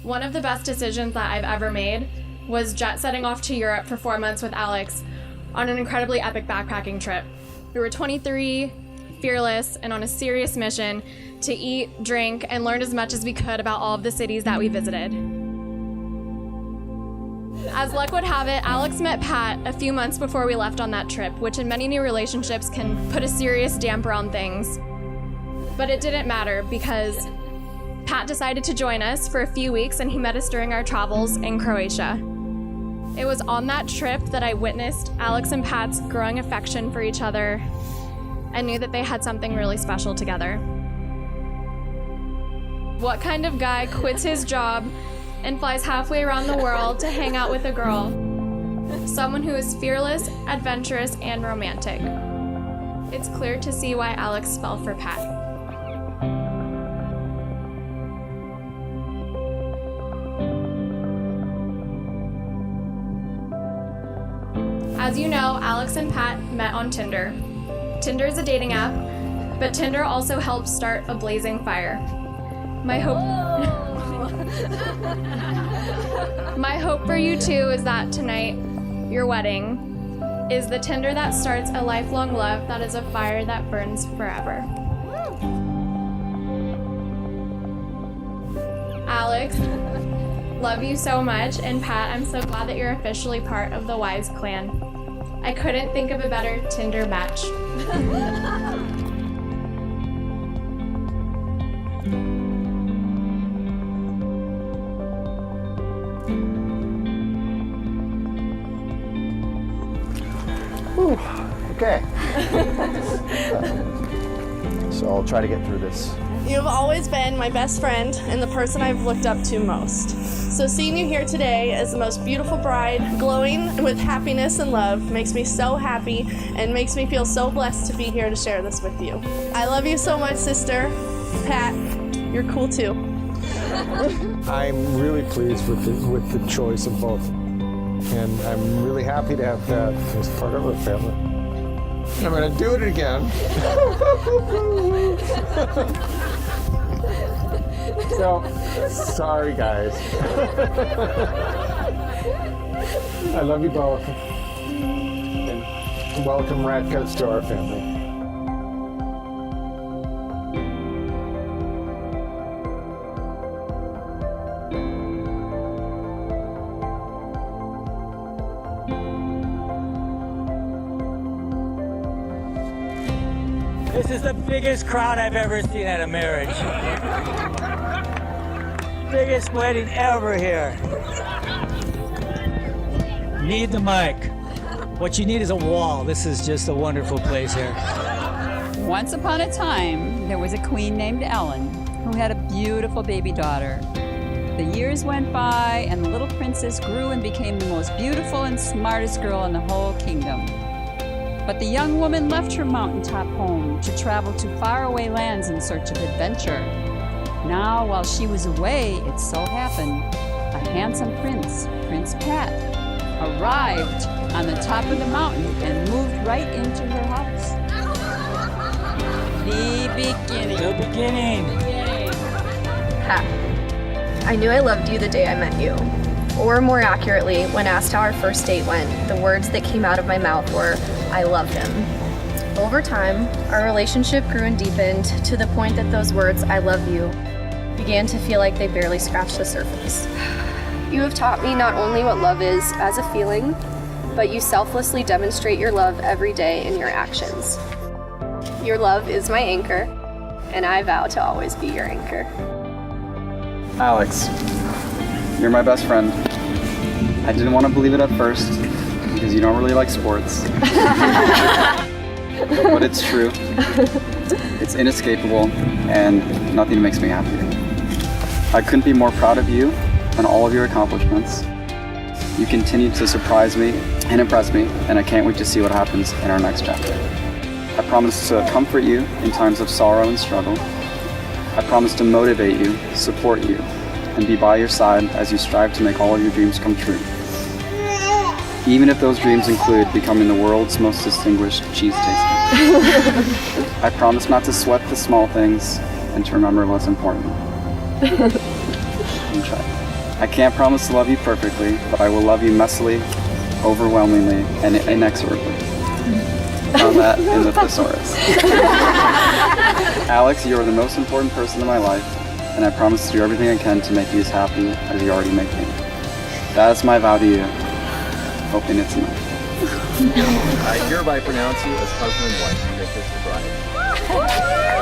One of the best decisions that I've ever made was jet setting off to Europe for 4 months with Alex on an incredibly epic backpacking trip. We were 23, fearless, and on a serious mission to eat, drink, and learn as much as we could about all of the cities that we visited. As luck would have it, Alex met Pat a few months before we left on that trip, which in many new relationships can put a serious damper on things. But it didn't matter because Pat decided to join us for a few weeks and he met us during our travels in Croatia. It was on that trip that I witnessed Alex and Pat's growing affection for each other and knew that they had something really special together. What kind of guy quits his job and flies halfway around the world to hang out with a girl? Someone who is fearless, adventurous, and romantic. It's clear to see why Alex fell for Pat. As you know, Alex and Pat met on Tinder. Tinder is a dating app, but Tinder also helps start a blazing fire. My hope for you too is that tonight, your wedding, is the Tinder that starts a lifelong love that is a fire that burns forever. Alex, love you so much, and Pat, I'm so glad that you're officially part of the Wise clan. I couldn't think of a better Tinder match. Ooh, okay. So I'll try to get through this. You've always been my best friend and the person I've looked up to most. So seeing you here today as the most beautiful bride, glowing with happiness and love, makes me so happy and makes me feel so blessed to be here to share this with you. I love you so much, sister. Pat, you're cool too. I'm really pleased with the choice of both. And I'm really happy to have that as part of our family. And I'm going to do it again. So, sorry guys. I love you both. And welcome Ratcuts to our family. This is the biggest crowd I've ever seen at a marriage. Biggest wedding ever here. Need the mic. What you need is a wall. This is just a wonderful place here. Once upon a time, there was a queen named Ellen who had a beautiful baby daughter. The years went by and the little princess grew and became the most beautiful and smartest girl in the whole kingdom. But the young woman left her mountaintop home to travel to faraway lands in search of adventure. Now, while she was away, it so happened, a handsome prince, Prince Pat, arrived on the top of the mountain and moved right into her house. The beginning. The beginning. Pat, I knew I loved you the day I met you. Or more accurately, when asked how our first date went, the words that came out of my mouth were, I love him. Over time, our relationship grew and deepened to the point that those words, I love you, began to feel like they barely scratched the surface. You have taught me not only what love is as a feeling, but you selflessly demonstrate your love every day in your actions. Your love is my anchor, and I vow to always be your anchor. Alex, you're my best friend. I didn't want to believe it at first because you don't really like sports. But it's true. It's inescapable and nothing makes me happier. I couldn't be more proud of you and all of your accomplishments. You continue to surprise me and impress me, and I can't wait to see what happens in our next chapter. I promise to comfort you in times of sorrow and struggle. I promise to motivate you, support you, and be by your side as you strive to make all of your dreams come true. Even if those dreams include becoming the world's most distinguished cheese taster. I promise not to sweat the small things and to remember what's important. Try. I can't promise to love you perfectly, but I will love you messily, overwhelmingly, and inexorably. Found that in the thesaurus. Alex, you are the most important person in my life, and I promise to do everything I can to make you as happy as you already make me. That is my vow to you, hoping it's enough. I hereby pronounce you as husband and wife. Make this the bride.